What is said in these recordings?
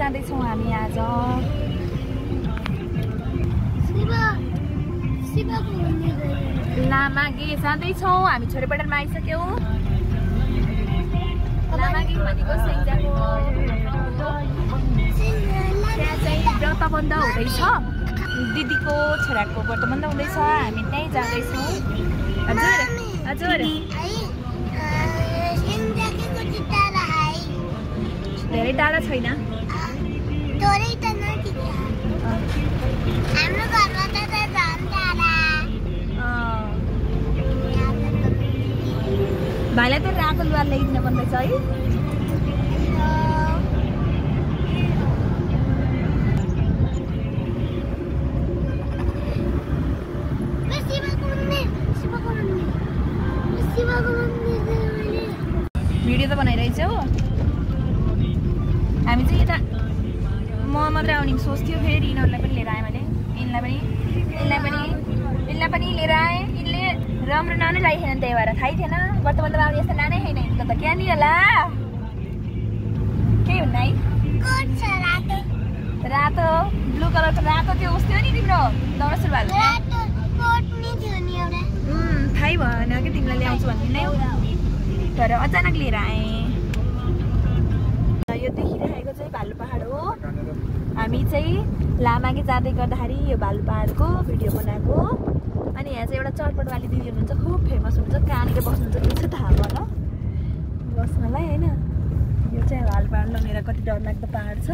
जाँदैछौँ हामी आज। लामागे जाँदैछौँ हामी। छोरीपटनमा आइसक्यौँ। लामागे भनेको सेन्जाको त्यहाँ चाहिँ व्रतबन्ध हुँदैछ। दिदीको छोराको व्रतबन्ध हुँदैछ। हामी त्यहीँ जाँदैछौँ। हजुर हजुर धेरै टाढा छैन। भाइलाई त रातो लुगा ल्याइदिनु पर्दैछ है। भिडियो त बनाइरहेछौ। हामी चाहिँ यता म मात्रै आउने सोच्थ्यो। फेरि यिनीहरूलाई पनि लिएर आएँ मैले। यिनलाई पनि लिएर आएँ। यिनले राम्रो नानै लागेको थिएन, त्यही भएर थाहै थिएन। वर्तमानमा अब यस्तो नानै छैन यिनको त। क्या नि होला के हुन्न है। रातो ब्लू कलरको रातो त्यो उस्तो नि तिम्रो दौरा सुरुवाल थाहै भएन कि तिमीलाई ल्याउँछु भन्ने नै हो। तर अचानक लिएर आएँ। यो देखिरहेको चाहिँ भालु पहाड हो। हामी चाहिँ लामागे जाँदै गर्दाखेरि यो भालु पहाडको भिडियो बनाएको। अनि यहाँ चाहिँ एउटा चटपटवाली दिदी हुनुहुन्छ, खुब फेमस हुनुहुन्छ। कहाँनिर बस्नुहुन्छ त्यो चाहिँ थाहा भएन बस्नलाई होइन। यो चाहिँ भालु पहाड लगेर कति डरलाग्दो पहाड छ।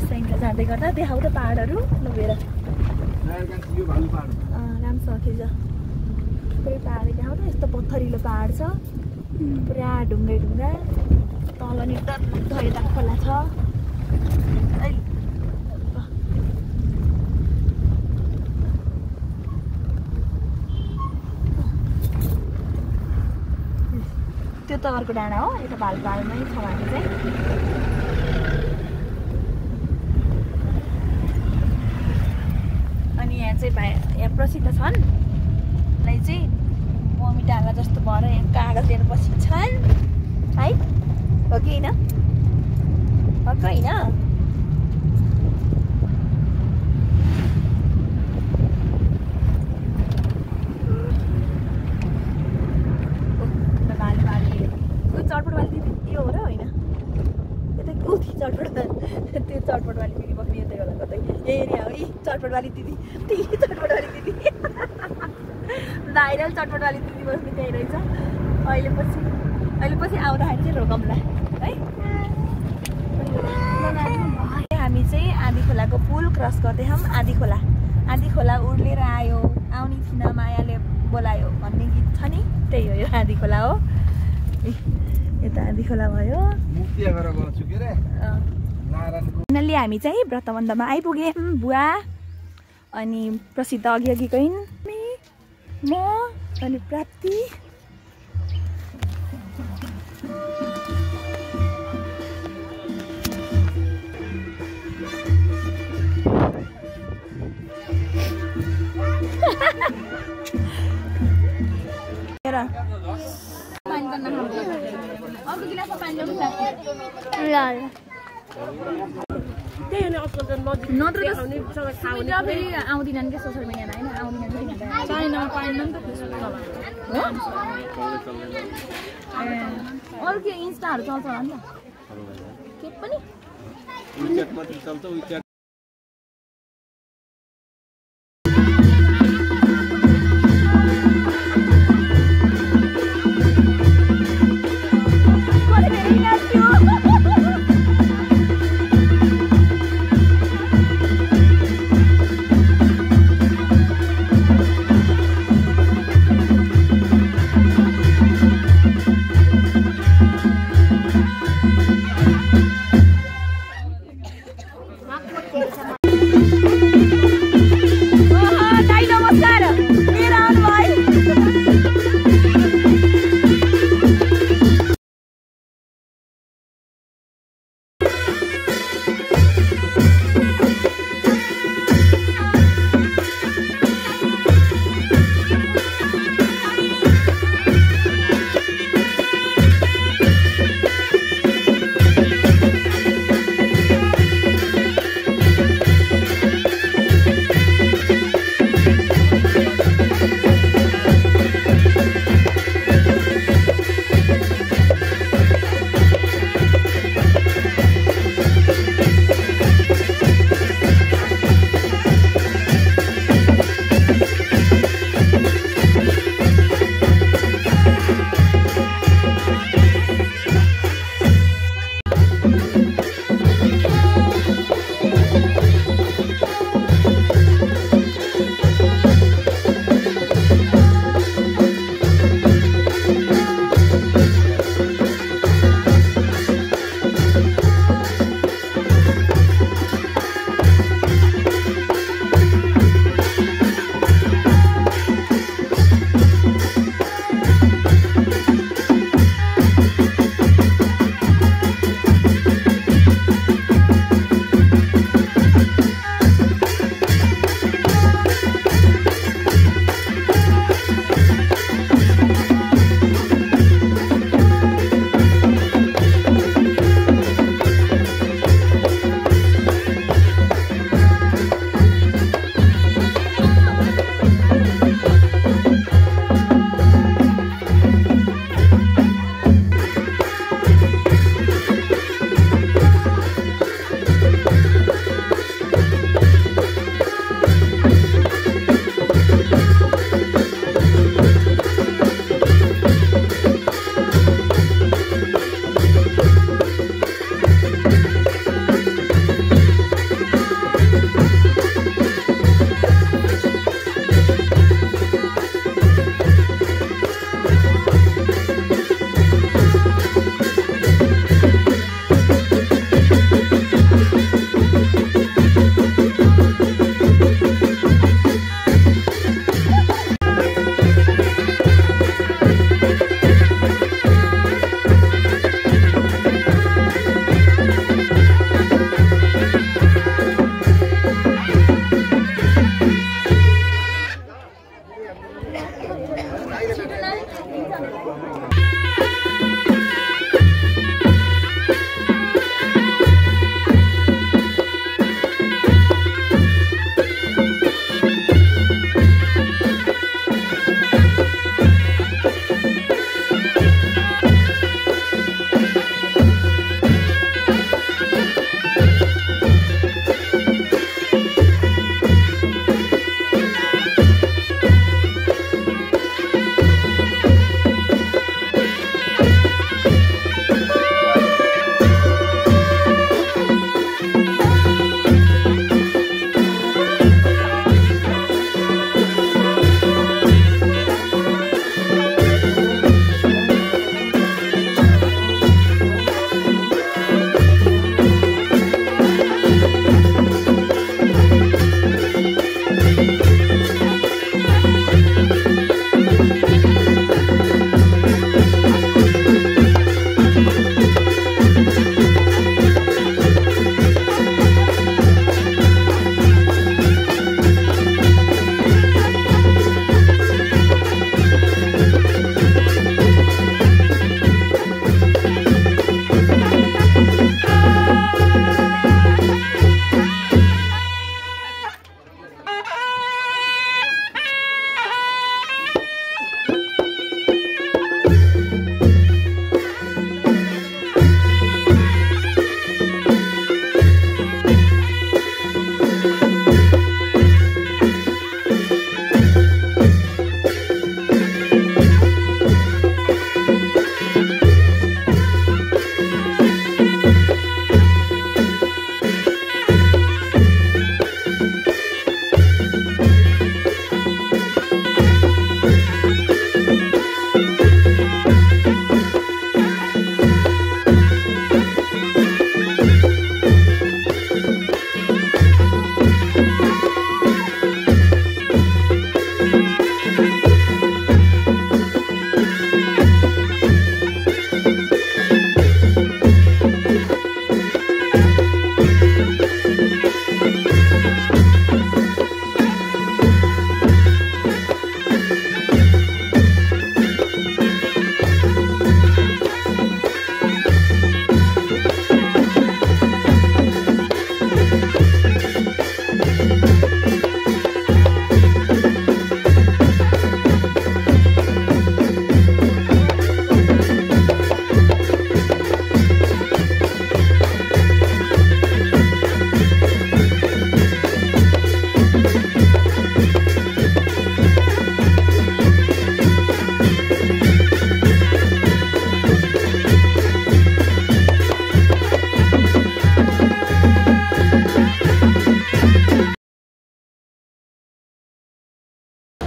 साइडमा जाँदै गर्दा देखाउ त पहाडहरू लगेर राम्रो खिच पुरै पहाडै देखाउ त। यस्तो पत्थरिलो पहाड छ, पुरा ढुङ्गै ढुङ्गा। तल नि धैदा खोला छ। त्यो त अर्को डाँडा हो। यता भालु पहाडमै छौँ हामी चाहिँ। अनि यहाँ चाहिँ यहाँ प्रसिद्ध छन् लाई चाहिँ मम्मी डाँगा जस्तो भएर यहाँ कागज लिएर बसिन्छन् है। हो कि होइन? हो कि होइन? चटपटवाली दिदी यो हो र होइन? यता कति चटपट त्यो चटपटवाली दिदी बस्ने यतै होला कतै एरिया हो। चटपटवाली दिदी चटपटवाली दिदी भाइरल चटपटवाली दिदी बस्ने त्यही रहेछ। अहिले पछि आउँदाखेरि चाहिँ रोकौँला है। हामी चाहिँ आधी खोलाको पुल क्रस गर्दै छौँ। आधी खोला उर्लेर आयो, आउने थिइन मायाले बोलायो भन्ने गीत छ नि, त्यही हो यो आधी खोला हो। यता आधी खोला भयो। फाइनल्ली हामी चाहिँ व्रतबन्धमा आइपुग्यौँ बुवा अनि प्रसिद्ध अघिकै म अनि प्राप्ति। अर्को गिलासमा पानी ल्याउनु ल। नत्र फेरि आउँदिनन् क्या सोसियल मिडियामा होइन। आउँदिनन् चाइनामा पाइँदैन नि त फेसबुकमा हो। अरू के इन्स्टाहरू चल्छ होला नि त के पनि।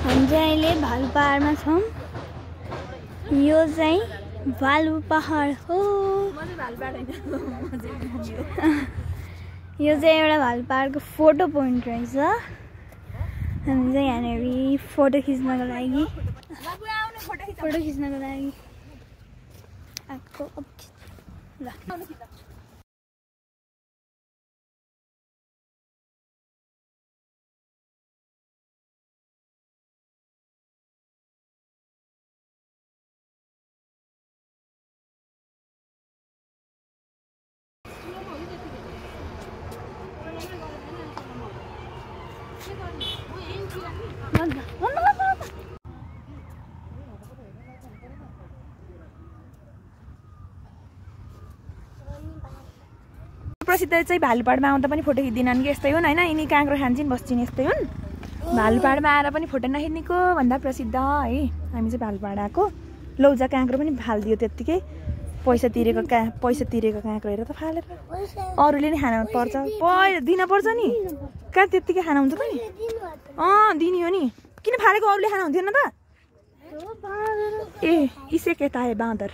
हामी चाहिँ अहिले भालु पहाडमा छौँ। यो चाहिँ भालु पहाड हो। यो चाहिँ एउटा भालु पहाडको फोटो पोइन्ट रहेछ। हामी चाहिँ यहाँनिर फोटो खिच्नको लागि आएको। ल प्रसिद्ध चाहिँ भालुपाडमा आउँदा पनि फोटो खिच्दिनन् कि यस्तै हुन् होइन। यिनी काँक्रो खान्छन् बस्छन् यस्तै हुन्। भालुपाडमा आएर पनि फोटो नखिच्नेको भन्दा प्रसिद्ध है। हामी चाहिँ भालुपाड आएको। लौजा काँक्रो पनि फालिदियो त्यत्तिकै। पैसा तिरेको काँक्रो हेर त फालेर। अरूले नि खान पर्छ दिन पर्छ नि। कहाँ त्यत्तिकै खाना हुन्छ त नि। दिने हो नि। किन फालेको अरूले खाना हुन्थेन त। ए इसे के ताए बाँदर।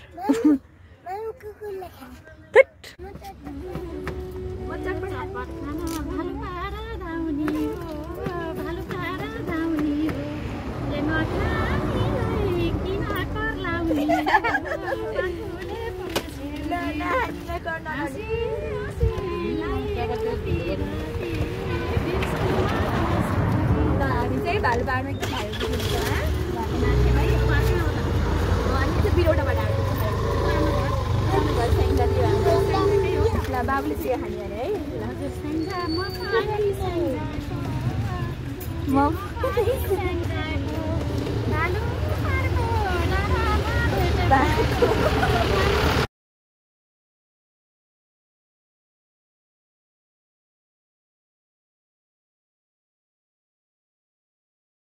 हामी चाहिँ भालुपाडमा के खायो बिरौटाबाट आएको बाबुले चाहिँ खाने अरे है। म